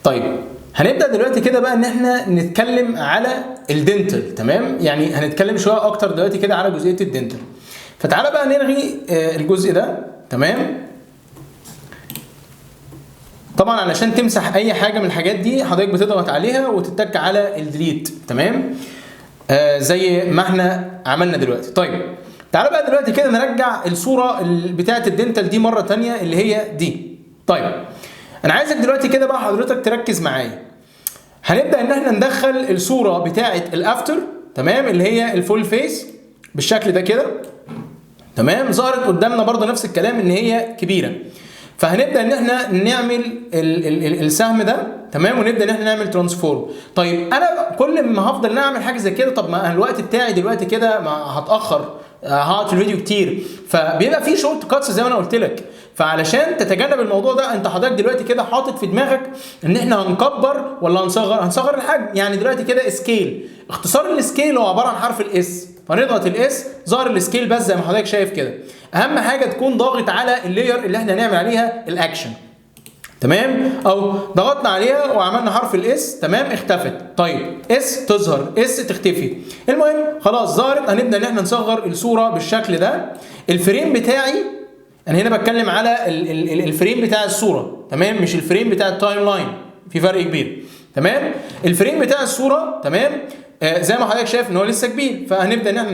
طيب هنبدا دلوقتي كده بقى ان احنا نتكلم على الدنتال. تمام، يعني هنتكلم شويه اكتر دلوقتي كده على جزئيه الدنتال. فتعالى بقى نلغي الجزء ده. تمام، طبعا علشان تمسح اي حاجه من الحاجات دي حضرتك بتضغط عليها وتتك على الديليت. تمام، زي ما احنا عملنا دلوقتي. طيب تعالى بقى دلوقتي كده نرجع الصوره بتاعه الدنتال دي مره ثانيه اللي هي دي. طيب انا عايزك دلوقتي كده بقى حضرتك تركز معايا. هنبدا ان احنا ندخل الصوره بتاعه الافتر، تمام، اللي هي الفول فيس بالشكل ده كده. تمام، ظهرت قدامنا برضه نفس الكلام ان هي كبيره. فهنبدا ان احنا نعمل السهم ده. تمام، ونبدا ان احنا نعمل ترانسفورم. طيب انا كل ما هفضل نعمل حاجه زي كده، طب ما الوقت بتاعي دلوقتي كده ما هتاخر، هقعد في الفيديو كتير، فبيبقى في شورت كاتس زي ما انا قلت لك. فعلشان تتجنب الموضوع ده انت حضرتك دلوقتي كده حاطط في دماغك ان احنا هنكبر ولا هنصغر الحجم. يعني دلوقتي كده سكيل، اختصار السكيل هو عباره عن حرف الاس، فنضغط الاس ظهر السكيل بس زي ما حضرتك شايف كده. اهم حاجه تكون ضاغط على اللاير اللي احنا هنعمل عليها الاكشن. تمام، او ضغطنا عليها وعملنا حرف الاس. تمام، اختفت. طيب اس تظهر، اس تختفي. المهم خلاص ظهرت. هنبدا ان احنا نصغر الصوره بالشكل ده. الفريم بتاعي انا هنا بتكلم على الفريم بتاع الصوره، تمام، مش الفريم بتاع التايم لاين، في فرق كبير. تمام، الفريم بتاع الصوره، تمام، زي ما حضرتك شايف ان هو لسه كبير. فهنبدا ان احنا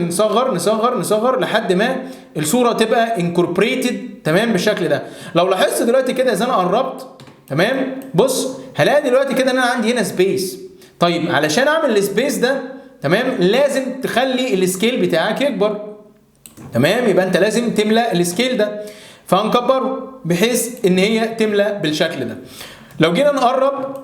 نصغر لحد ما الصوره تبقى انكوربريتد. تمام، بالشكل ده. لو لاحظت دلوقتي كده اذا انا قربت، تمام، بص هلاقي دلوقتي كده ان انا عندي هنا سبيس. طيب علشان اعمل السبيس ده، تمام، لازم تخلي السكيل بتاعك يكبر. تمام، يبقى انت لازم تملى السكيل ده. فهنكبره بحيث ان هي تملى بالشكل ده. لو جينا نقرب،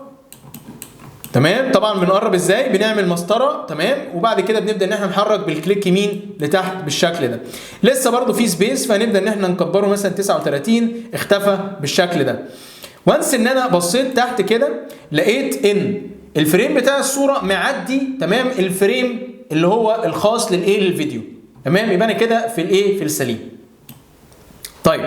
تمام، طبعا بنقرب ازاي؟ بنعمل مسطره. تمام، وبعد كده بنبدا ان احنا نحرك بالكليك يمين لتحت بالشكل ده. لسه برده في سبيس، فهنبدا ان احنا نكبره مثلا 39. اختفى بالشكل ده. وانس ان انا بصيت تحت كده لقيت ان الفريم بتاع الصوره معدي، تمام، الفريم اللي هو الخاص للفيديو. تمام، يبقى انا كده في في السليم. طيب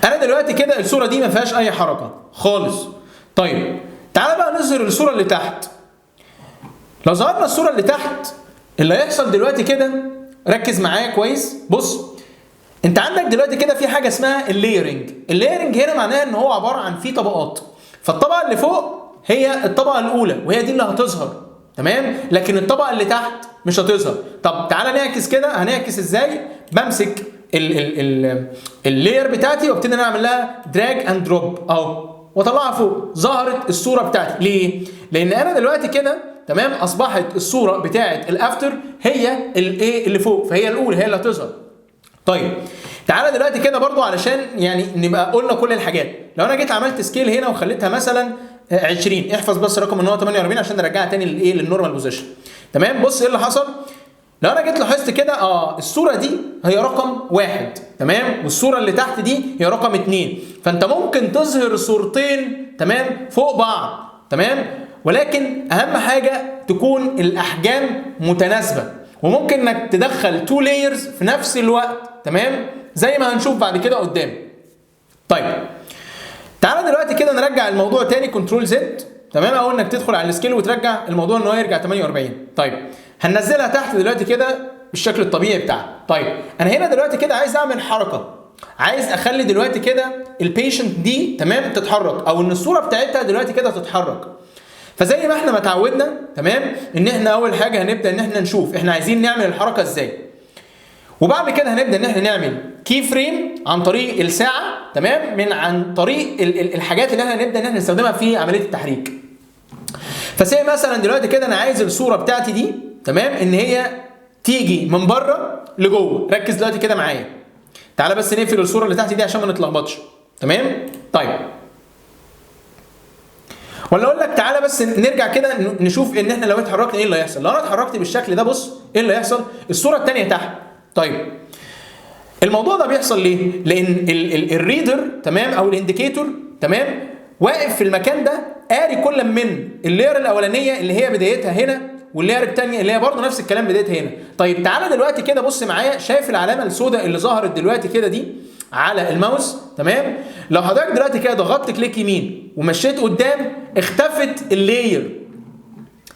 انا دلوقتي كده الصوره دي ما فيهاش اي حركه خالص. طيب تعال بقى نظهر الصوره اللي تحت. لو ظهرنا الصوره اللي تحت اللي هيحصل دلوقتي كده، ركز معايا كويس. بص انت عندك دلوقتي كده في حاجه اسمها اللايرنج. اللايرنج هنا معناها ان هو عباره عن في طبقات. فالطبقه اللي فوق هي الطبقه الاولى وهي دي اللي هتظهر. تمام، لكن الطبقه اللي تحت مش هتظهر. طب تعالى نعكس كده. هنعكس ازاي؟ بمسك اللاير بتاعتي وابتدي انا اعمل لها دراج اند دروب اهو واطلعها فوق. ظهرت الصوره بتاعتي. ليه؟ لان انا دلوقتي كده، تمام، اصبحت الصوره بتاعت الافتر هي اللي فوق، فهي الاولى هي اللي هتظهر. طيب تعالى دلوقتي كده برضو علشان يعني نبقى قلنا كل الحاجات. لو انا جيت عملت سكيل هنا وخليتها مثلا 20، احفظ بس رقم ان هو 48 عشان نرجعها تاني للنورمال بوزيشن. تمام، بص ايه اللي حصل. لو انا جيت لاحظت كده الصوره دي هي رقم 1، تمام، والصوره اللي تحت دي هي رقم 2. فانت ممكن تظهر صورتين، تمام، فوق بعض، تمام، ولكن اهم حاجه تكون الاحجام متناسبه. وممكن انك تدخل 2 لايرز في نفس الوقت، تمام، زي ما هنشوف بعد كده قدام. طيب تعالى دلوقتي كده نرجع الموضوع تاني، كنترول زد، تمام، او انك تدخل على السكيل وترجع الموضوع ان هو يرجع 48. طيب هننزلها تحت دلوقتي كده بالشكل الطبيعي بتاعها. طيب انا هنا دلوقتي كده عايز اعمل حركه، عايز اخلي دلوقتي كده البيشنت دي، تمام، تتحرك، او ان الصوره بتاعتها دلوقتي كده تتحرك. فزي ما احنا ما اتعودنا، تمام، ان احنا اول حاجه هنبدا ان احنا نشوف احنا عايزين نعمل الحركه ازاي. وبعد كده هنبدا ان احنا نعمل كي فريم عن طريق الساعه، تمام، عن طريق الحاجات اللي احنا هنبدا ان احنا نستخدمها في عمليه التحريك. فزي مثلا دلوقتي كده انا عايز الصوره بتاعتي دي، تمام، ان هي تيجي من بره لجوه. ركز دلوقتي كده معايا. تعالى بس نقفل الصوره اللي تحت دي عشان ما نتلخبطش. تمام. طيب ولا اقول لك تعالى بس نرجع كده نشوف ان احنا لو اتحركنا ايه اللي هيحصل. لو انا اتحركت بالشكل ده، بص ايه اللي هيحصل. الصوره الثانيه تحت. طيب الموضوع ده بيحصل ليه؟ لان الريدر، تمام، او الانديكيتور، تمام، واقف في المكان ده قاري كل من اللاير الاولانيه اللي هي بدايتها هنا، واللاير الثانيه اللي هي برضه نفس الكلام بدايتها هنا. طيب تعالى دلوقتي كده بص معايا. شايف العلامه السوداء اللي ظهرت دلوقتي كده دي؟ على الماوس، تمام؟ لو حضرتك دلوقتي كده ضغطت كليك يمين ومشيت قدام اختفت اللاير،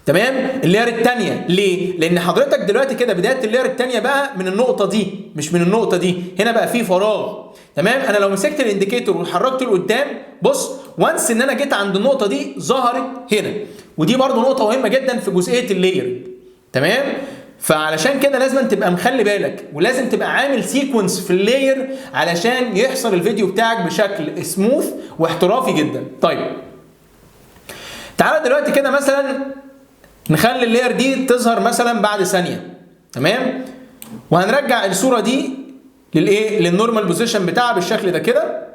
تمام؟ اللاير الثانيه. ليه؟ لان حضرتك دلوقتي كده بدايه اللاير الثانيه بقى من النقطه دي مش من النقطه دي، هنا بقى في فراغ، تمام؟ انا لو مسكت الانديكيتور وحركته لقدام، بص وانس ان انا جيت عند النقطه دي ظهرت هنا، ودي برده نقطه مهمه جدا في جزئيه اللاير، تمام؟ فعلشان كده لازم تبقى مخلي بالك، ولازم تبقى عامل سيكونس في اللاير علشان يحصل الفيديو بتاعك بشكل سموث واحترافي جدا. طيب تعالى دلوقتي كده مثلا نخلي اللاير دي تظهر مثلا بعد ثانيه، تمام؟ وهنرجع الصوره دي للايه؟ للنورمال بوزيشن بتاعها بالشكل ده كده،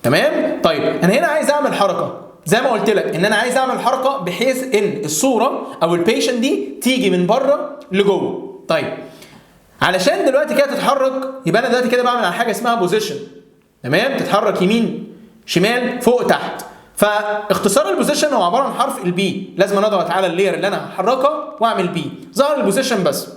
تمام؟ طيب انا هنا عايز اعمل حركه زي ما قلت لك ان انا عايز اعمل حركه بحيث ان الصوره او البيشنت دي تيجي من بره لجوه. طيب علشان دلوقتي كده تتحرك يبقى انا دلوقتي كده بعمل على حاجه اسمها بوزيشن، تمام؟ تتحرك يمين شمال فوق تحت. فاختصار البوزيشن هو عباره عن حرف البي، لازم انا اضغط على اللاير اللي انا هحركها واعمل بي، ظهر البوزيشن بس.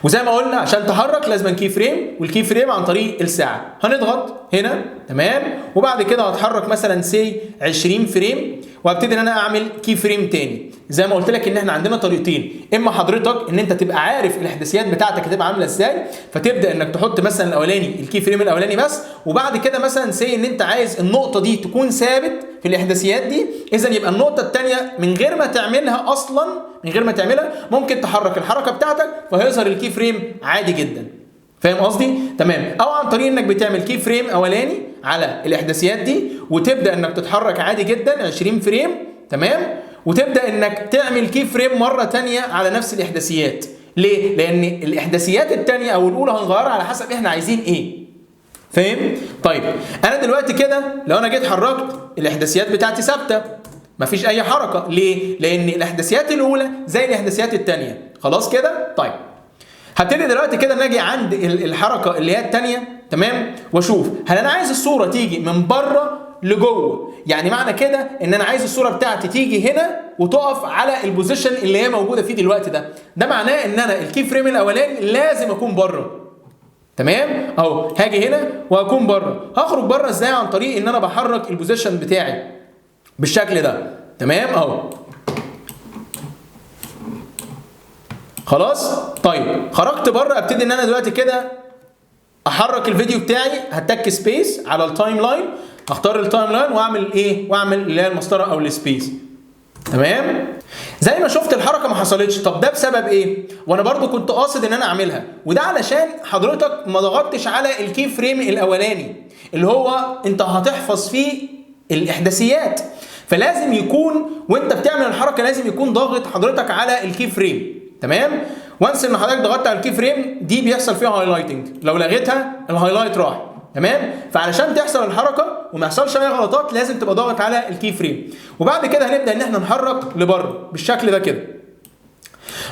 وزي ما قلنا عشان تحرك لازم كي فريم، والكي فريم عن طريق الساعه. هنضغط هنا، تمام؟ وبعد كده هتحرك مثلا سي 20 فريم، وهبتدي ان انا اعمل كي فريم تاني. زي ما قلت لك ان احنا عندنا طريقتين، اما حضرتك ان انت تبقى عارف الاحداثيات بتاعتك هتبقى عامله ازاي، فتبدا انك تحط مثلا الاولاني الكي فريم الاولاني بس، وبعد كده مثلا سي ان انت عايز النقطه دي تكون ثابت في الاحداثيات دي، اذا يبقى النقطه الثانيه من غير ما تعملها اصلا، من غير ما تعملها ممكن تحرك الحركه بتاعتك فهيظهر الكي فريم عادي جدا. فاهم قصدي؟ تمام. او عن طريق انك بتعمل كي فريم اولاني على الاحداثيات دي وتبدا انك تتحرك عادي جدا 20 فريم، تمام؟ وتبدا انك تعمل كي فريم مره ثانيه على نفس الاحداثيات. ليه؟ لان الاحداثيات الثانيه او الاولى هنغيرها على حسب احنا عايزين ايه. فاهم؟ طيب انا دلوقتي كده لو انا جيت حركت الاحداثيات بتاعتي ثابته مفيش اي حركه. ليه؟ لان الاحداثيات الاولى زي الاحداثيات الثانيه. خلاص كده؟ طيب هبتدي دلوقتي كده نجي عند الحركه اللي هي الثانيه، تمام؟ واشوف هل انا عايز الصوره تيجي من بره لجوه، يعني معنى كده ان انا عايز الصوره بتاعتي تيجي هنا وتقف على البوزيشن اللي هي موجوده فيه دلوقتي ده معناه ان انا الكي فريم الاولاني لازم اكون بره، تمام؟ اهو هاجي هنا وهكون بره. هخرج بره ازاي؟ عن طريق ان انا بحرك البوزيشن بتاعي بالشكل ده، تمام؟ اهو خلاص. طيب خرجت بره، ابتدي ان انا دلوقتي كده احرك الفيديو بتاعي. هتك سبيس على التايم لاين، اختار التايم لاين واعمل ايه؟ واعمل اللي هي المسطره او السبيس، تمام؟ زي ما شفت الحركه ما حصلتش. طب ده بسبب ايه؟ وانا برضو كنت قاصد ان انا اعملها، وده علشان حضرتك ما ضغطتش على الكي فريم الاولاني اللي هو انت هتحفظ فيه الاحداثيات، فلازم يكون وانت بتعمل الحركه لازم يكون ضاغط حضرتك على الكي فريم، تمام؟ وانس ان حضرتك ضغطت على الكي فريم دي بيحصل فيها هايلايتنج، لو لغيتها الهايلايت راح، تمام؟ فعلشان تحصل الحركه وما يحصلش اي غلطات لازم تبقى ضاغط على الكي فريم. وبعد كده هنبدا ان احنا نحرك لبره بالشكل ده كده.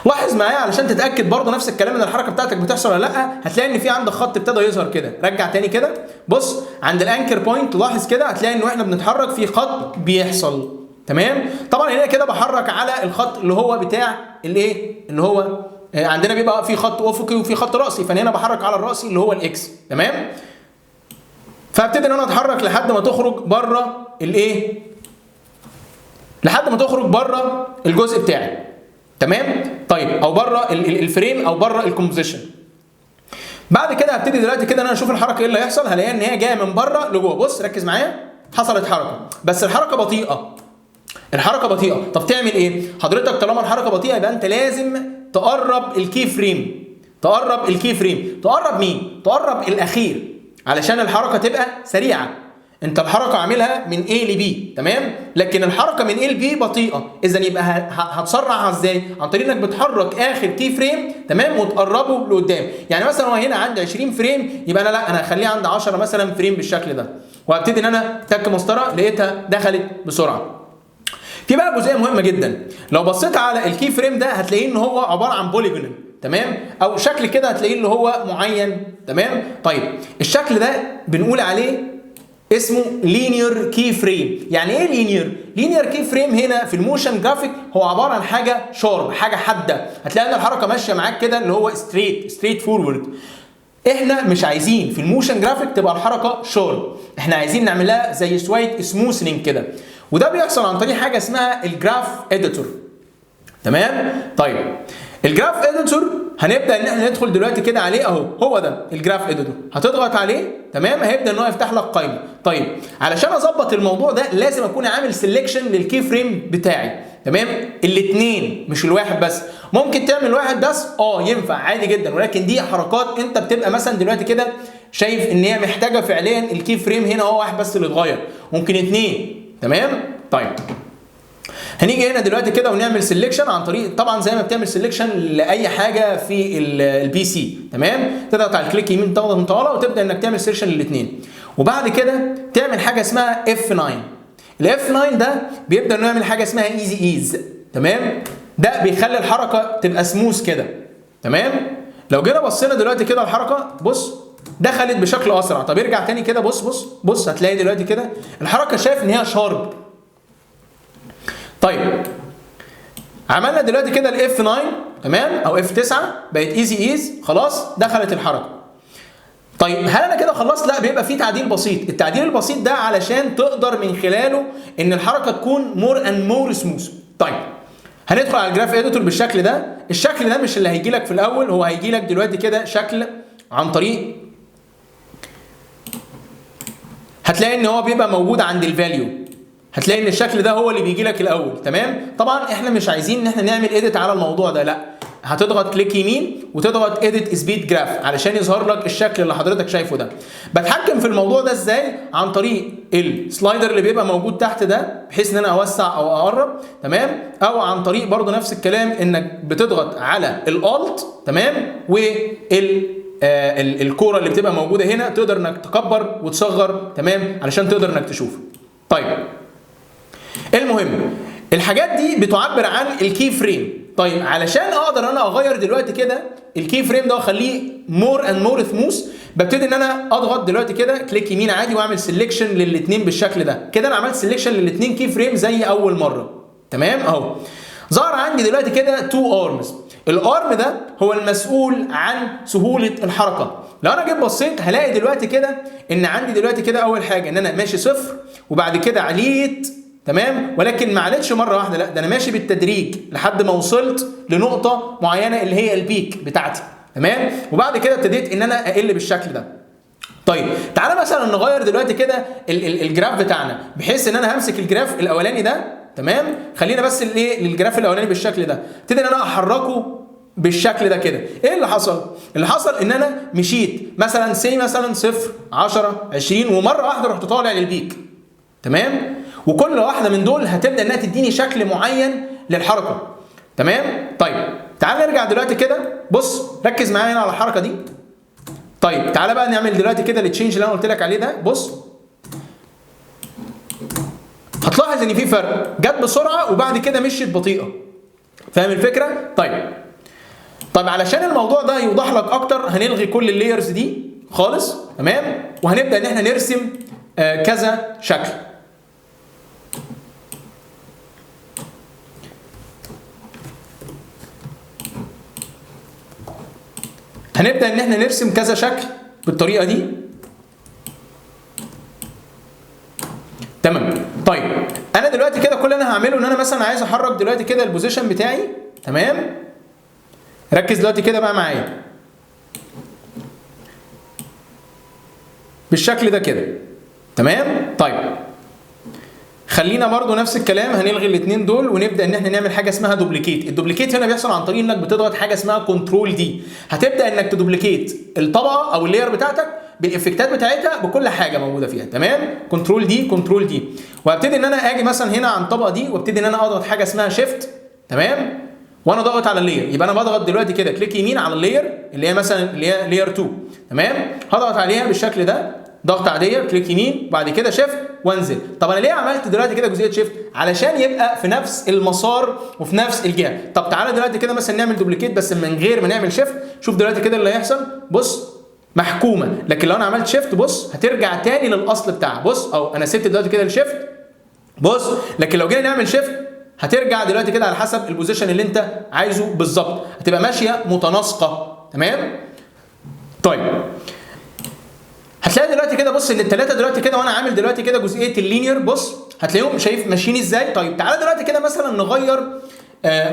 لاحظ معايا علشان تتاكد برضه نفس الكلام ان الحركه بتاعتك بتحصل ولا لا. هتلاقي ان في عندك خط ابتدى يظهر كده. رجع تاني كده، بص عند الانكر بوينت لاحظ كده هتلاقي ان احنا بنتحرك في خط بيحصل، تمام؟ طبعا هنا كده بحرك على الخط اللي هو بتاع الايه؟ اللي هو عندنا بيبقى في خط افقي وفي خط راسي، فانا هنا بحرك على الراسي اللي هو الاكس، تمام؟ فابتدي ان انا اتحرك لحد ما تخرج بره الايه؟ لحد ما تخرج بره الجزء بتاعي، تمام؟ طيب او بره الفريم او بره الكومبوزيشن. بعد كده هبتدي دلوقتي كده انا اشوف الحركه ايه اللي هيحصل. هلاقيها ان هي جايه من بره لجوه. بص ركز معايا، حصلت حركه بس الحركه بطيئه. الحركه بطيئه. طب تعمل ايه؟ حضرتك طالما الحركه بطيئه يبقى انت لازم تقرب الكي فريم. تقرب الكي فريم. تقرب مين؟ تقرب الاخير علشان الحركه تبقى سريعه. انت الحركه عاملها من A ل B، تمام؟ لكن الحركه من A ل B بطيئه، اذا يبقى هتسرعها ازاي؟ عن طريق انك بتحرك اخر كي فريم، تمام؟ وتقربه لقدام. يعني مثلا هو هنا عندي 20 فريم، يبقى انا هخليه عند 10 مثلا فريم بالشكل ده، وهبتدي ان انا تك مسطره لقيتها دخلت بسرعه. في بقى جزئيه مهمه جدا، لو بصيت على الكي فريم ده هتلاقيه ان هو عباره عن بوليجون، تمام؟ او شكل كده هتلاقيه اللي هو معين، تمام؟ طيب الشكل ده بنقول عليه اسمه لينير كي فريم. يعني ايه لينير؟ لينير كي فريم هنا في الموشن جرافيك هو عباره عن حاجه شارب، حاجه حاده. هتلاقي ان الحركه ماشيه معاك كده اللي هو ستريت فورورد. احنا مش عايزين في الموشن جرافيك تبقى الحركه شارب، احنا عايزين نعملها زي شويه سموثنينج كده، وده بيحصل عن طريق حاجه اسمها الجراف اديتور. تمام؟ طيب الجراف اديتور هنبدا ان احنا ندخل دلوقتي كده عليه اهو، هو ده الجراف اديتور، هتضغط عليه تمام، هيبدا ان هو يفتح لك قائمه. طيب علشان اظبط الموضوع ده لازم اكون عامل سيلكشن للكي فريم بتاعي، تمام؟ الاثنين مش الواحد بس، ممكن تعمل واحد بس ينفع عادي جدا، ولكن دي حركات انت بتبقى مثلا دلوقتي كده شايف ان هي محتاجه فعليا الكي فريم هنا هو واحد بس اللي اتغير، ممكن اثنين. تمام؟ طيب هنيجي هنا دلوقتي كده ونعمل سيلكشن عن طريق طبعا زي ما بتعمل سيلكشن لاي حاجه في البي سي. تمام؟ تضغط على الكليك يمين، تضغط مطوله وتبدا انك تعمل سيلكشن للاثنين، وبعد كده تعمل حاجه اسمها F9. الاف 9 ده بيبدا انه يعمل حاجه اسمها ايزي ايز. تمام؟ ده بيخلي الحركه تبقى سموث كده. تمام؟ لو جينا بصينا دلوقتي كده الحركه بص دخلت بشكل اسرع. طب ارجع تاني كده، بص بص بص، هتلاقي دلوقتي كده الحركه شايف ان هي شارب. طيب عملنا دلوقتي كده الاف 9 تمام او اف 9 بقت ايزي ايز، خلاص دخلت الحركه. طيب هل انا كده خلصت؟ لا، بيبقى فيه تعديل بسيط. التعديل البسيط ده علشان تقدر من خلاله ان الحركه تكون مور اند مور سموث. طيب هندخل على الجراف اديتور بالشكل ده. الشكل ده مش اللي هيجي لك في الاول، هو هيجي لك دلوقتي كده شكل عن طريق، هتلاقي ان هو بيبقى موجود عند الفاليو، هتلاقي ان الشكل ده هو اللي بيجي لك الاول. تمام؟ طبعا احنا مش عايزين ان احنا نعمل اديت على الموضوع ده، لا، هتضغط كليك يمين وتضغط اديت سبيد جراف علشان يظهر لك الشكل اللي حضرتك شايفه ده. بتحكم في الموضوع ده ازاي؟ عن طريق السلايدر اللي بيبقى موجود تحت ده، بحيث ان انا اوسع او اقرب. تمام؟ او عن طريق برضو نفس الكلام انك بتضغط على الالت. تمام؟ الكوره اللي بتبقى موجوده هنا تقدر انك تكبر وتصغر. تمام؟ علشان تقدر انك تشوف. طيب المهم الحاجات دي بتعبر عن الكي فريم. طيب علشان اقدر انا اغير دلوقتي كده الكي فريم ده واخليه مور اند مور سموث، ببتدي ان انا اضغط دلوقتي كده كليك يمين عادي واعمل سيلكشن للاثنين بالشكل ده. كده انا عملت سيلكشن للاثنين كي فريم زي اول مره. تمام؟ اهو ظهر عندي دلوقتي كده تو ارمز. الارم ده هو المسؤول عن سهوله الحركه. لو انا جيت بصيت هلاقي دلوقتي كده ان عندي دلوقتي كده اول حاجه ان انا ماشي صفر وبعد كده عليت. تمام؟ ولكن ما عليتش مره واحده، لا، ده انا ماشي بالتدريج لحد ما وصلت لنقطه معينه اللي هي البيك بتاعتي. تمام؟ وبعد كده ابتديت ان انا اقل بالشكل ده. طيب تعالى مثلا نغير دلوقتي كده الجراف بتاعنا، بحيث ان انا همسك الجراف الاولاني ده. تمام؟ خلينا بس للجراف الاولاني بالشكل ده، ابتدي ان انا احركه بالشكل ده كده. ايه اللي حصل؟ اللي حصل ان انا مشيت مثلا مثلا 0 10 20 ومره واحده رحت طالع للبيك. تمام؟ وكل واحده من دول هتبدا انها تديني شكل معين للحركه. تمام؟ طيب تعال نرجع دلوقتي كده، بص ركز معايا هنا على الحركه دي. طيب تعالى بقى نعمل دلوقتي كده التشينج اللي انا قلت لك عليه ده. بص هتلاحظ ان في فرق، جت بسرعه وبعد كده مشيت بطيئه. فاهم الفكره؟ طيب علشان الموضوع ده يوضح لك اكتر هنلغي كل اللايرز دي خالص. تمام؟ وهنبدا ان احنا نرسم كذا شكل. هنبدا ان احنا نرسم كذا شكل بالطريقه دي. تمام؟ طيب انا دلوقتي كده كل اللي انا هعمله ان انا مثلا عايز احرك دلوقتي كده البوزيشن بتاعي. تمام؟ ركز دلوقتي كده بقى معايا بالشكل ده كده. تمام؟ طيب خلينا برضو نفس الكلام، هنلغي الاثنين دول ونبدا ان احنا نعمل حاجه اسمها دوبليكيت. الدوبليكيت هنا بيحصل عن طريق انك بتضغط حاجه اسمها كنترول دي، هتبدا انك تدوبليكيت الطبقه او اللاير بتاعتك بالافكتات بتاعتها بكل حاجه موجوده فيها. تمام؟ كنترول دي وهبتدي ان انا اجي مثلا هنا عن الطبقه دي وابتدي ان انا اضغط حاجه اسمها شيفت. تمام؟ وانا ضاغط على اللاير، يبقى انا بضغط دلوقتي كده كليك يمين على اللاير اللي هي مثلا اللي هي لاير 2. تمام؟ هضغط عليها بالشكل ده ضغط عاديه كليك يمين وبعد كده شيفت وانزل. طب انا ليه عملت دلوقتي كده جزئيه شيفت؟ علشان يبقى في نفس المسار وفي نفس الجهه. طب تعالى دلوقتي كده مثلا نعمل دوبليكيت بس من غير ما نعمل شيفت. شوف دلوقتي كده اللي هيحصل، بص محكومه، لكن لو انا عملت شيفت بص هترجع تاني للاصل بتاعها. بص او انا سبت دلوقتي كده الشيفت بص، لكن لو جينا نعمل شيفت هترجع دلوقتي كده على حسب البوزيشن اللي انت عايزه بالظبط، هتبقى ماشيه متناسقه. تمام؟ طيب هتلاقي دلوقتي كده بص ان الثلاثه دلوقتي كده وانا عامل دلوقتي كده جزئيه اللينير، بص هتلاقيهم شايف ماشيين ازاي. طيب تعالى دلوقتي كده مثلا نغير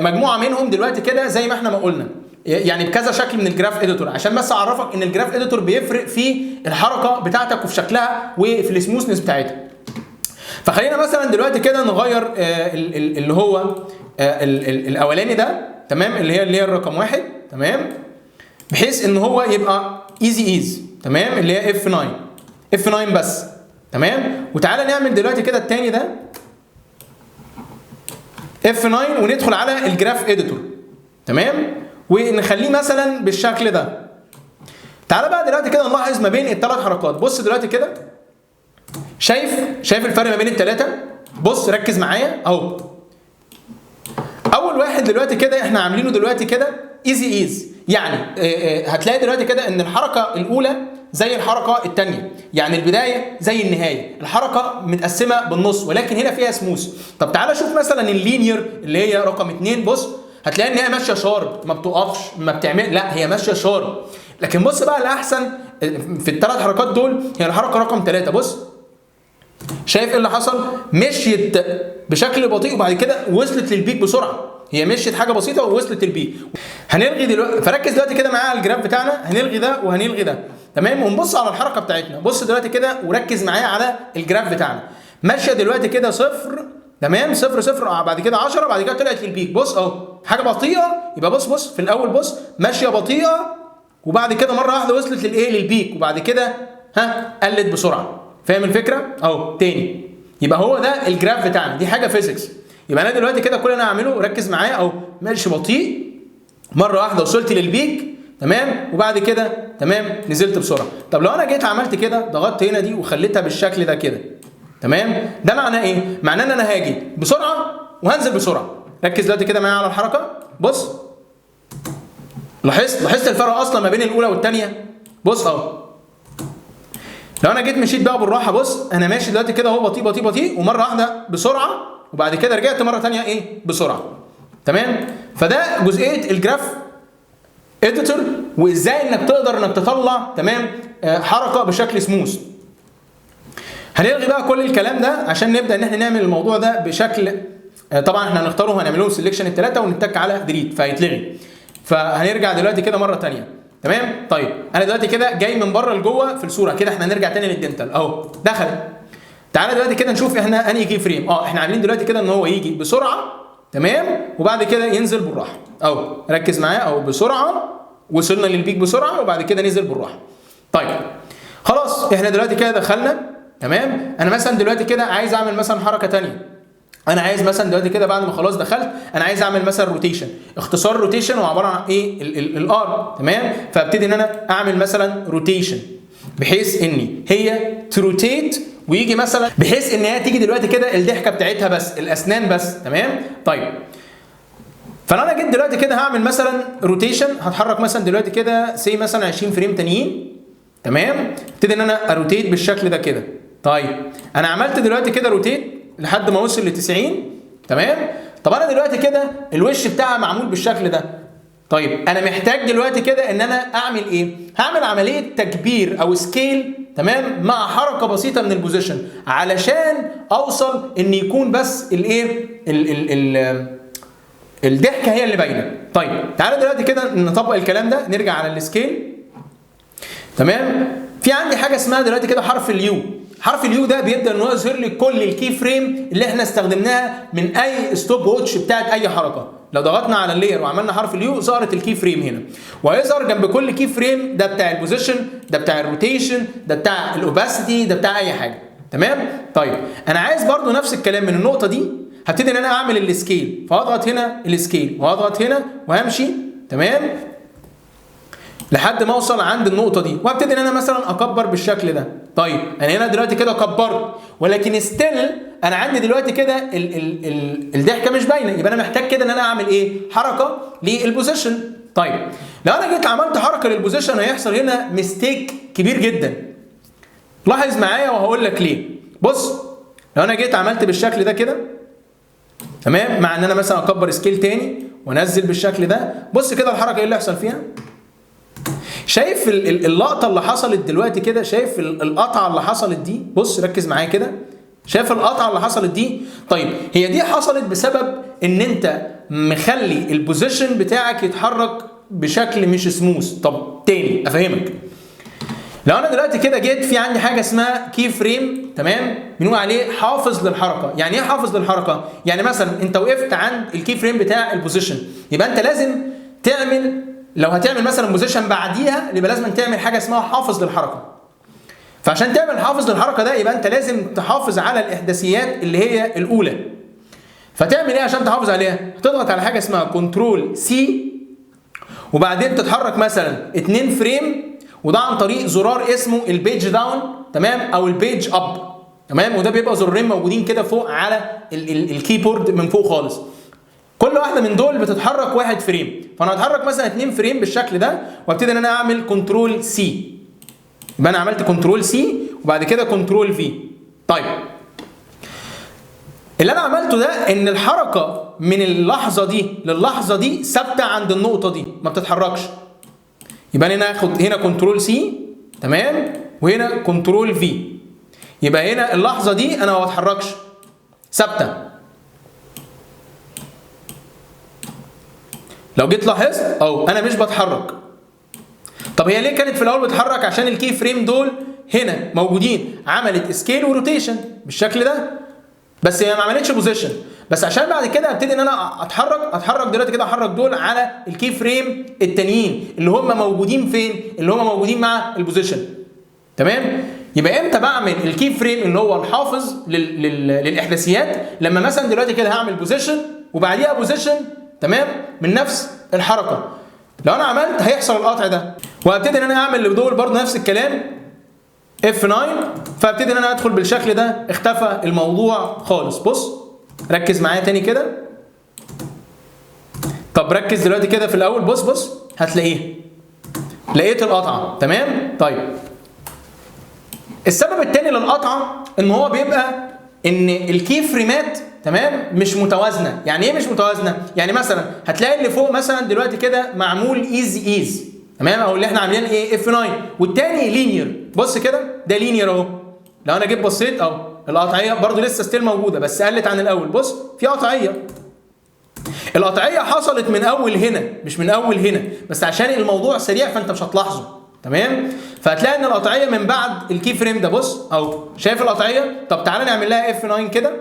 مجموعه منهم دلوقتي كده زي ما احنا ما قلنا، يعني بكذا شكل من الجراف اديتور، عشان بس اعرفك ان الجراف اديتور بيفرق في الحركه بتاعتك وفي شكلها وفي السموثنس بتاعتها. فخلينا مثلا دلوقتي كده نغير اللي هو الاولاني ده، تمام، اللي هي الرقم 1، تمام، بحيث ان هو يبقى ايزي، تمام، اللي هي F9 بس، تمام. وتعالى نعمل دلوقتي كده الثاني ده F9 وندخل على الجراف اديتور، تمام، ونخليه مثلا بالشكل ده. تعالى بقى دلوقتي كده نلاحظ ما بين الثلاث حركات. بص دلوقتي كده شايف الفرق ما بين الثلاثه؟ بص ركز معايا اهو. اول واحد دلوقتي كده احنا عاملينه دلوقتي كده ايزي، يعني هتلاقي دلوقتي كده ان الحركه الاولى زي الحركه الثانيه، يعني البدايه زي النهايه، الحركه متقسمه بالنص، ولكن هنا فيها سموث. طب تعالى شوف مثلا اللينير اللي هي رقم 2، بص هتلاقي ان هي ماشيه شارب، ما بتقفش، ما بتعمل، لا هي ماشيه شارب. لكن بص بقى الاحسن في الثلاث حركات دول هي الحركه رقم 3، بص شايف ايه اللي حصل؟ مشيت بشكل بطيء وبعد كده وصلت للبيك بسرعه. هي مشيت حاجه بسيطه ووصلت للبيك. هنلغي دلوقتي، فركز دلوقتي كده معايا على الجراف بتاعنا، هنلغي ده وهنلغي ده، تمام، ونبص على الحركه بتاعتنا. بص دلوقتي كده وركز معايا على الجراف بتاعنا، ماشيه دلوقتي كده 0، تمام، 0 0 بعد كده 10 بعد كده طلعت للبيك. بص اهو حاجه بطيئه، يبقى بص في الاول بص ماشيه بطيئه وبعد كده مره واحده وصلت للبيك وبعد كده قلت بسرعه. فاهم الفكره؟ اهو تاني، يبقى هو ده الجراف بتاعنا، دي حاجه فيزيكس. يبقى انا دلوقتي كده كل اللي انا هعمله ركز معايا اهو، ماشي بطيء مره واحده وصلت للبيك، تمام، وبعد كده تمام نزلت بسرعه. طب لو انا جيت عملت كده ضغطت هنا دي وخليتها بالشكل ده كده، تمام، ده معناه ايه؟ معناه ان انا هاجي بسرعه وهنزل بسرعه. ركز دلوقتي كده معايا على الحركه، بص لاحظت الفرق اصلا ما بين الاولى والثانيه. بص اهو لو انا جيت مشيت بقى بالراحه، بص انا ماشي دلوقتي كده اهو بطيء ومره واحده بسرعه وبعد كده رجعت مره ثانيه بسرعه، تمام. فده جزئيه الجراف اديتور وازاي انك تقدر انك تطلع تمام حركه بشكل سموث. هنلغي بقى كل الكلام ده عشان نبدا ان احنا نعمل الموضوع ده بشكل، طبعا احنا هنختاره وهنعمل لهم سيلكشن الثلاثه ونتك على ديليت فهيتلغي. فهنرجع دلوقتي كده مره ثانيه، تمام. طيب انا دلوقتي كده جاي من بره لجوه في الصوره كده، احنا هنرجع تاني للدنتال اهو دخل. تعالى دلوقتي كده نشوف احنا انهي كي فريم. احنا عاملين دلوقتي كده ان هو يجي بسرعه، تمام، وبعد كده ينزل بالراحه اهو. ركز معايا اهو، بسرعه وصلنا للبيك بسرعه وبعد كده نزل بالراحه. طيب خلاص احنا دلوقتي كده دخلنا، تمام. انا مثلا دلوقتي كده عايز اعمل مثلا حركه ثانيه، انا عايز مثلا دلوقتي كده بعد ما خلاص دخلت انا عايز اعمل مثلا روتيشن. اختصار روتيشن هو عباره عن ايه؟ الار، تمام. فابتدي ان انا اعمل مثلا روتيشن بحيث ان هي تروتيت ويجي مثلا بحيث ان هي تيجي دلوقتي كده الضحكه بتاعتها بس، الاسنان بس، تمام. طيب فلو انا جيت دلوقتي كده هعمل مثلا روتيشن، هتحرك مثلا دلوقتي كده سي مثلا 20 فريم تانيين، تمام. ابتدي ان انا اروتيت بالشكل ده كده. طيب انا عملت دلوقتي كده روتيت لحد ما وصل ل 90، تمام. طب انا دلوقتي كده الوش بتاعها معمول بالشكل ده. طيب انا محتاج دلوقتي كده ان انا اعمل ايه؟ هعمل عمليه تكبير او سكيل، تمام، مع حركه بسيطه من البوزيشن علشان اوصل ان يكون بس الايه الضحكه هي اللي باينه. طيب تعالى دلوقتي كده نطبق الكلام ده، نرجع على السكيل، تمام. في عندي حاجه اسمها دلوقتي كده حرف اليو. حرف اليو ده بيبدا ان هو يظهر لي كل الكي فريم اللي احنا استخدمناها من اي ستوب ووتش بتاعت اي حركه. لو ضغطنا على اللاير وعملنا حرف اليو ظهرت الكي فريم هنا، وهيظهر جنب كل كي فريم ده بتاع البوزيشن، ده بتاع الروتيشن، ده بتاع الاوباسيتي، ده بتاع اي حاجه، تمام. طيب انا عايز برضو نفس الكلام من النقطه دي، هبتدي ان انا اعمل السكيل، فهضغط هنا السكيل وهضغط هنا وهمشي، تمام، لحد ما اوصل عند النقطه دي وابتدي ان انا مثلا اكبر بالشكل ده. طيب انا هنا دلوقتي كده كبرت، ولكن ستيل انا عندي دلوقتي كده الضحكه مش باينه، يبقى انا محتاج كده ان انا اعمل ايه؟ حركه للبوزيشن. طيب لو انا جيت عملت حركه للبوزيشن هيحصل هنا ميستيك كبير جدا. لاحظ معايا وهقول لك ليه. بص لو انا جيت عملت بالشكل ده كده، تمام، مع ان انا مثلا اكبر سكيل تاني وانزل بالشكل ده، بص كده الحركه ايه اللي يحصل فيها؟ شايف اللقطه اللي حصلت دلوقتي كده؟ شايف القطعه اللي حصلت دي؟ بص ركز معايا كده، شايف القطعه اللي حصلت دي؟ طيب هي دي حصلت بسبب ان انت مخلي البوزيشن بتاعك يتحرك بشكل مش سموث. طب تاني افهمك، لو انا دلوقتي كده جيت في عندي حاجه اسمها كي فريم، تمام، بنقول عليه حافظ للحركه. يعني ايه حافظ للحركه؟ يعني مثلا انت وقفت عند الكي فريم بتاع البوزيشن، يبقى انت لازم تعمل، لو هتعمل مثلا بوزيشن بعديها يبقى لازم تعمل حاجه اسمها حافظ للحركه. فعشان تعمل حافظ للحركه ده يبقى انت لازم تحافظ على الاحداثيات اللي هي الاولى. فتعمل ايه عشان تحافظ عليها؟ هتضغط على حاجه اسمها كنترول سي، وبعدين تتحرك مثلا 2 فريم، وده عن طريق زرار اسمه البيج داون، تمام، او البيج اب، تمام، وده بيبقى زرارين موجودين كده فوق على الكيبورد من فوق خالص. كل واحده من دول بتتحرك 1 فريم، فانا هتحرك مثلا 2 فريم بالشكل ده، وابتدي ان انا اعمل كنترول سي. يبقى انا عملت كنترول سي وبعد كده كنترول في. طيب اللي انا عملته ده ان الحركه من اللحظه دي للحظه دي ثابته عند النقطه دي ما بتتحركش. يبقى انا هاخد هنا كنترول سي، تمام، وهنا كنترول في. يبقى هنا اللحظه دي انا ما بتحركش، ثابته. لو جيت لاحظت اهو انا مش بتحرك. طب هي ليه كانت في الاول بتتحرك؟ عشان الكي فريم دول هنا موجودين، عملت سكيل وروتيشن بالشكل ده، بس هي ما عملتش بوزيشن. بس عشان بعد كده ابتدي ان انا اتحرك دلوقتي كده، احرك دول على الكي فريم التانيين اللي هم موجودين فين؟ اللي هم موجودين مع البوزيشن، تمام. يبقى امتى بعمل الكي فريم اللي هو الحافظ للاحداثيات؟ لما مثلا دلوقتي كده هعمل بوزيشن وبعديها بوزيشن، تمام، من نفس الحركه. لو انا عملت هيحصل القطع ده، وهبتدي ان انا اعمل لدول برضه نفس الكلام F9، فابتدي ان انا ادخل بالشكل ده، اختفى الموضوع خالص. بص ركز معايا تاني كده. طب ركز دلوقتي كده في الاول، بص هتلاقيه، لقيت القطعه، تمام. طيب السبب التاني للقطعه ان هو بيبقى ان الكي فريمات، تمام، مش متوازنه. يعني ايه مش متوازنه؟ يعني مثلا هتلاقي اللي فوق مثلا دلوقتي كده معمول ايز، تمام، او اللي احنا عاملين ايه F9، والتاني لينير. بص كده ده لينير اهو. لو انا جيت بصيت اهو القطعيه برضو لسه ستيل موجوده بس قلت عن الاول. بص في قطعيه، القطعيه حصلت من اول هنا مش من اول هنا، بس عشان الموضوع سريع فانت مش هتلاحظه، تمام. فهتلاقي ان القطعيه من بعد الكي فريم ده، بص اهو، شايف القطعيه؟ طب تعالى نعمل لها F9 كده.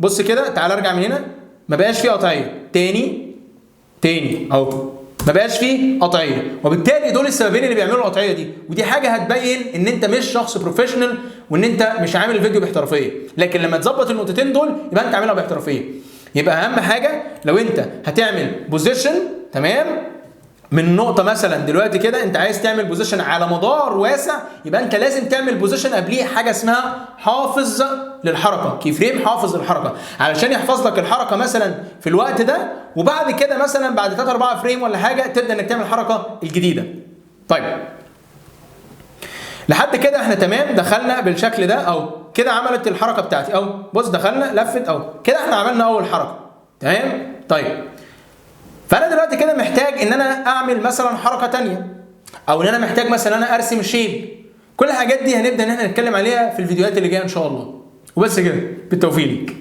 بص كده، تعالى ارجع من هنا، ما بقاش فيه قطعيه. تاني اهو، ما بقاش فيه قطعيه. وبالتالي دول السببين اللي بيعملوا القطعيه دي، ودي حاجه هتبين ان انت مش شخص بروفيشنال وان انت مش عامل الفيديو باحترافيه. لكن لما تظبط النقطتين دول يبقى انت عاملها باحترافيه. يبقى اهم حاجه لو انت هتعمل بوزيشن، تمام، من نقطة مثلا دلوقتي كده انت عايز تعمل بوزيشن على مدار واسع، يبقى انت لازم تعمل بوزيشن قبليه حاجة اسمها حافظ للحركة، كي فريم حافظ للحركة، علشان يحفظ لك الحركة مثلا في الوقت ده، وبعد كده مثلا بعد 3 4 فريم ولا حاجة تبدأ انك تعمل الحركة الجديدة. طيب لحد كده احنا تمام، دخلنا بالشكل ده او كده عملت الحركة بتاعتي او بص دخلنا لفت او كده احنا عملنا اول حركة، تمام. طيب فانا دلوقتي كده محتاج ان انا اعمل مثلا حركه ثانيه، او ان انا محتاج مثلا انا ارسم شيب. كل الحاجات دي هنبدا ان احنا نتكلم عليها في الفيديوهات اللي جايه ان شاء الله. وبس كده، بالتوفيق ليك.